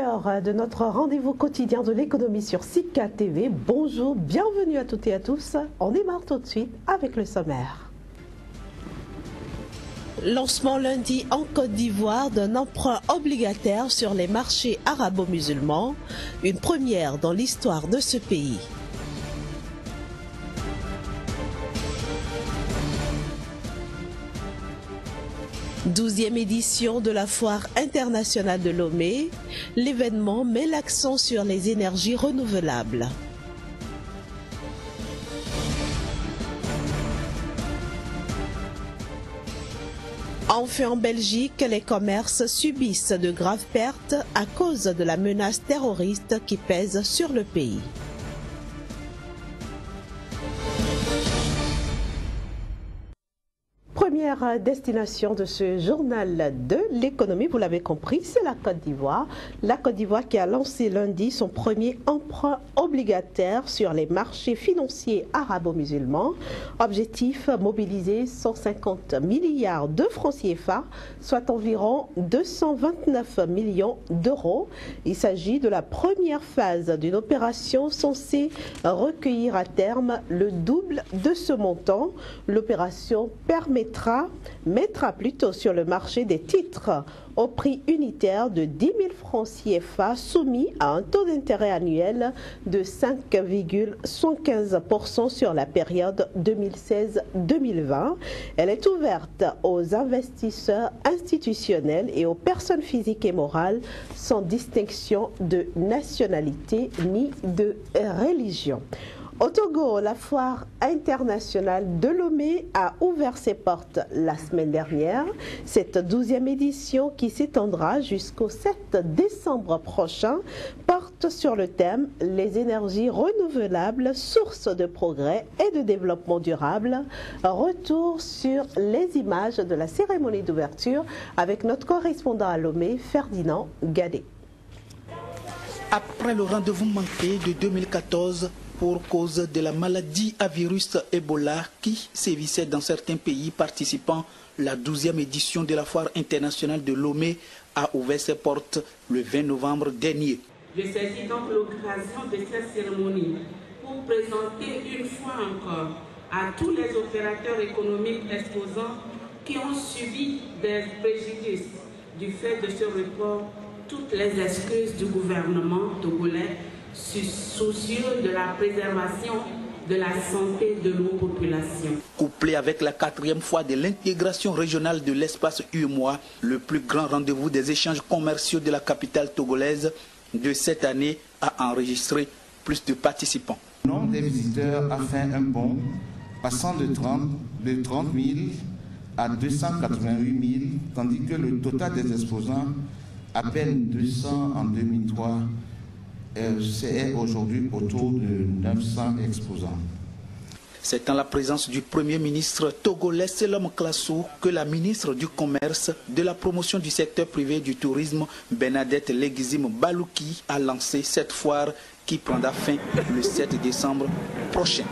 l'heure de notre rendez-vous quotidien de l'économie sur Sika TV. Bonjour, bienvenue à toutes et à tous. On démarre tout de suite avec le sommaire. Lancement lundi en Côte d'Ivoire d'un emprunt obligataire sur les marchés arabo-musulmans, une première dans l'histoire de ce pays. Douzième édition de la Foire internationale de Lomé, l'événement met l'accent sur les énergies renouvelables. Enfin en Belgique, les commerces subissent de graves pertes à cause de la menace terroriste qui pèse sur le pays. Première destination de ce journal de l'économie, vous l'avez compris, c'est la Côte d'Ivoire. La Côte d'Ivoire qui a lancé lundi son premier emprunt obligataire sur les marchés financiers arabo-musulmans. Objectif, mobiliser 150 milliards de francs CFA, soit environ 229 millions d'euros. Il s'agit de la première phase d'une opération censée recueillir à terme le double de ce montant. L'opération mettra plutôt sur le marché des titres au prix unitaire de 10 000 francs CFA soumis à un taux d'intérêt annuel de 5,75% sur la période 2016-2020. Elle est ouverte aux investisseurs institutionnels et aux personnes physiques et morales sans distinction de nationalité ni de religion. Au Togo, la foire internationale de Lomé a ouvert ses portes la semaine dernière. Cette 12e édition, qui s'étendra jusqu'au 7 décembre prochain, porte sur le thème « Les énergies renouvelables, source de progrès et de développement durable ». Retour sur les images de la cérémonie d'ouverture avec notre correspondant à Lomé, Ferdinand Gadé. Après le rendez-vous manqué de 2014, pour cause de la maladie à virus Ebola qui sévissait dans certains pays participants, la 12e édition de la Foire internationale de Lomé a ouvert ses portes le 20 novembre dernier. Je saisis donc l'occasion de cette cérémonie pour présenter une fois encore à tous les opérateurs économiques exposants qui ont subi des préjudices du fait de ce report toutes les excuses du gouvernement togolais soucieux de la préservation de la santé de nos populations. Couplé avec la 4e fois de l'intégration régionale de l'espace UEMOA, le plus grand rendez-vous des échanges commerciaux de la capitale togolaise de cette année a enregistré plus de participants. Le nombre des visiteurs a fait un bond, passant de 30 000 à 288 000, tandis que le total des exposants, à peine 200 en 2003, c'est aujourd'hui autour de 900 exposants. C'est en la présence du Premier ministre togolais Selom Klassou que la ministre du Commerce, de la promotion du secteur privé et du tourisme, Bernadette Leguizim Balouki, a lancé cette foire qui prendra fin le 7 décembre prochain.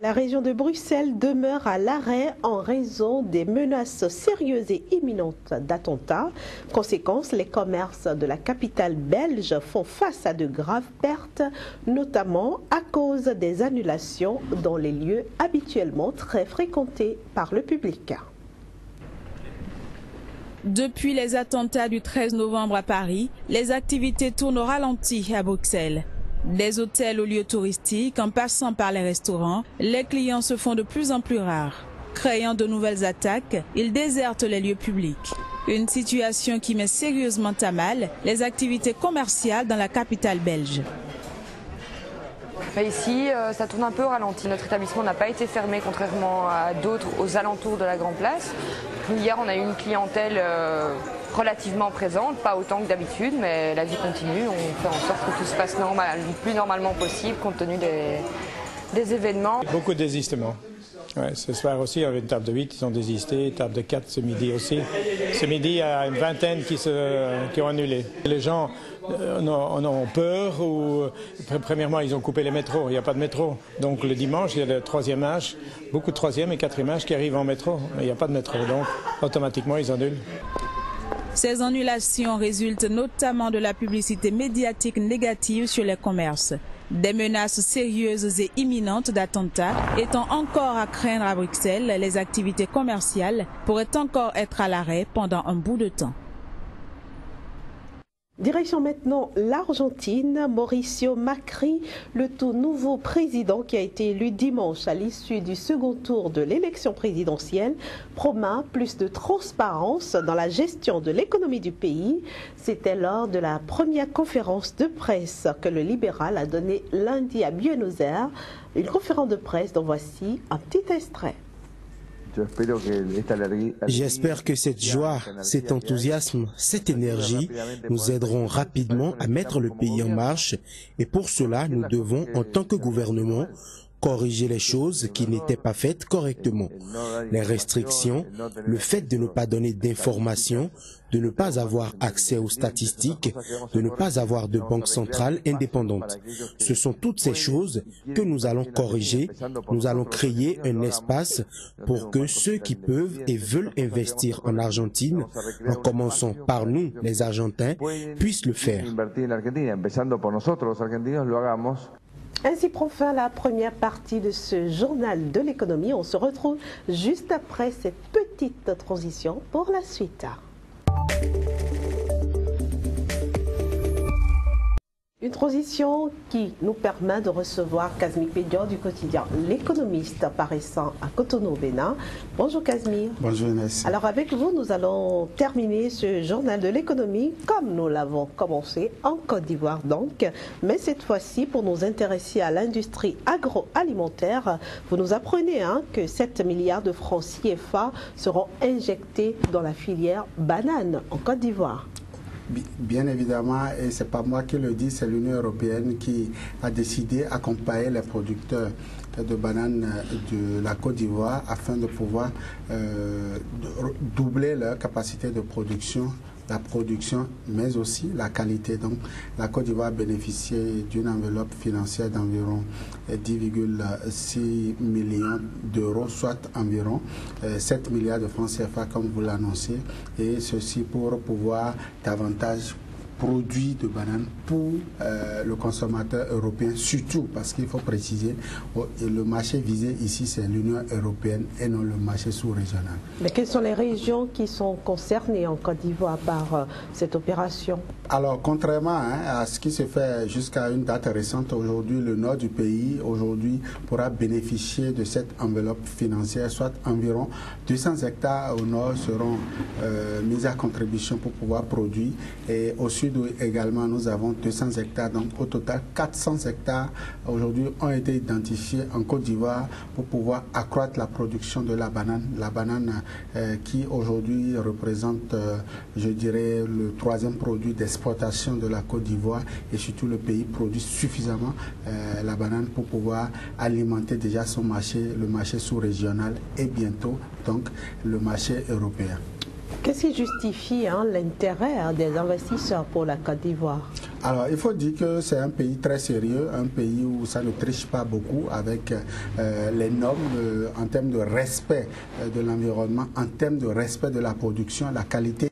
La région de Bruxelles demeure à l'arrêt en raison des menaces sérieuses et imminentes d'attentats. Conséquence, les commerces de la capitale belge font face à de graves pertes, notamment à cause des annulations dans les lieux habituellement très fréquentés par le public. Depuis les attentats du 13 novembre à Paris, les activités tournent au ralenti à Bruxelles. Des hôtels aux lieux touristiques, en passant par les restaurants, les clients se font de plus en plus rares. Craignant de nouvelles attaques, ils désertent les lieux publics. Une situation qui met sérieusement à mal les activités commerciales dans la capitale belge. Ici, ça tourne un peu au ralenti. Notre établissement n'a pas été fermé, contrairement à d'autres aux alentours de la Grand Place. Hier, on a eu une clientèle relativement présente, pas autant que d'habitude, mais la vie continue. On fait en sorte que tout se passe le plus normalement possible, compte tenu des événements. Beaucoup de désistements. Ouais, ce soir aussi, il y avait une table de 8 qui sont désistés, table de 4 ce midi aussi. Ce midi, il y a une vingtaine qui ont annulé. Les gens en ont peur ou, premièrement, ils ont coupé les métros. Il n'y a pas de métro. Donc le dimanche, il y a le 3e âge, beaucoup de 3e et 4e âge qui arrivent en métro. Mais il n'y a pas de métro, donc automatiquement, ils annulent. Ces annulations résultent notamment de la publicité médiatique négative sur les commerces. Des menaces sérieuses et imminentes d'attentats étant encore à craindre à Bruxelles, les activités commerciales pourraient encore être à l'arrêt pendant un bout de temps. Direction maintenant l'Argentine. Mauricio Macri, le tout nouveau président qui a été élu dimanche à l'issue du second tour de l'élection présidentielle, promet plus de transparence dans la gestion de l'économie du pays. C'était lors de la première conférence de presse que le libéral a donnée lundi à Buenos Aires. Une conférence de presse dont voici un petit extrait. J'espère que cette joie, cet enthousiasme, cette énergie nous aideront rapidement à mettre le pays en marche et pour cela, nous devons, en tant que gouvernement, corriger les choses qui n'étaient pas faites correctement. Les restrictions, le fait de ne pas donner d'informations, de ne pas avoir accès aux statistiques, de ne pas avoir de banque centrale indépendante. Ce sont toutes ces choses que nous allons corriger. Nous allons créer un espace pour que ceux qui peuvent et veulent investir en Argentine, en commençant par nous, les Argentins, puissent le faire. Ainsi prend fin la première partie de ce journal de l'économie. On se retrouve juste après cette petite transition pour la suite. Une transition qui nous permet de recevoir Casimir Pédior du quotidien L'Économiste apparaissant à Cotonou, Bénin. Bonjour Casimir. Bonjour Inès. Alors avec vous, nous allons terminer ce journal de l'économie comme nous l'avons commencé en Côte d'Ivoire donc. Mais cette fois-ci, pour nous intéresser à l'industrie agroalimentaire, vous nous apprenez que 7 milliards de francs CFA seront injectés dans la filière banane en Côte d'Ivoire. Bien évidemment, et ce n'est pas moi qui le dis, c'est l'Union européenne qui a décidé d'accompagner les producteurs de bananes de la Côte d'Ivoire afin de pouvoir doubler leur capacité de production, la production, mais aussi la qualité. Donc, la Côte d'Ivoire a bénéficié d'une enveloppe financière d'environ 10,6 millions d'euros, soit environ 7 milliards de francs CFA, comme vous l'annoncez, et ceci pour pouvoir davantage produits de bananes pour le consommateur européen, surtout parce qu'il faut préciser le marché visé ici c'est l'Union européenne et non le marché sous-régional. Mais quelles sont les régions qui sont concernées en Côte d'Ivoire par cette opération? Alors contrairement à ce qui se fait jusqu'à une date récente, aujourd'hui le nord du pays aujourd'hui pourra bénéficier de cette enveloppe financière, soit environ 200 hectares au nord seront mis à contribution pour pouvoir produire, et au sud également nous avons 200 hectares, donc au total 400 hectares aujourd'hui ont été identifiés en Côte d'Ivoire pour pouvoir accroître la production de la banane qui aujourd'hui représente je dirais le troisième produit d'exportation de la Côte d'Ivoire, et surtout le pays produit suffisamment la banane pour pouvoir alimenter déjà son marché, le marché sous-régional et bientôt donc le marché européen. Qu'est-ce qui justifie l'intérêt des investisseurs pour la Côte d'Ivoire? Alors, il faut dire que c'est un pays très sérieux, un pays où ça ne triche pas beaucoup avec les normes en termes de respect de l'environnement, en termes de respect de la production. La qualité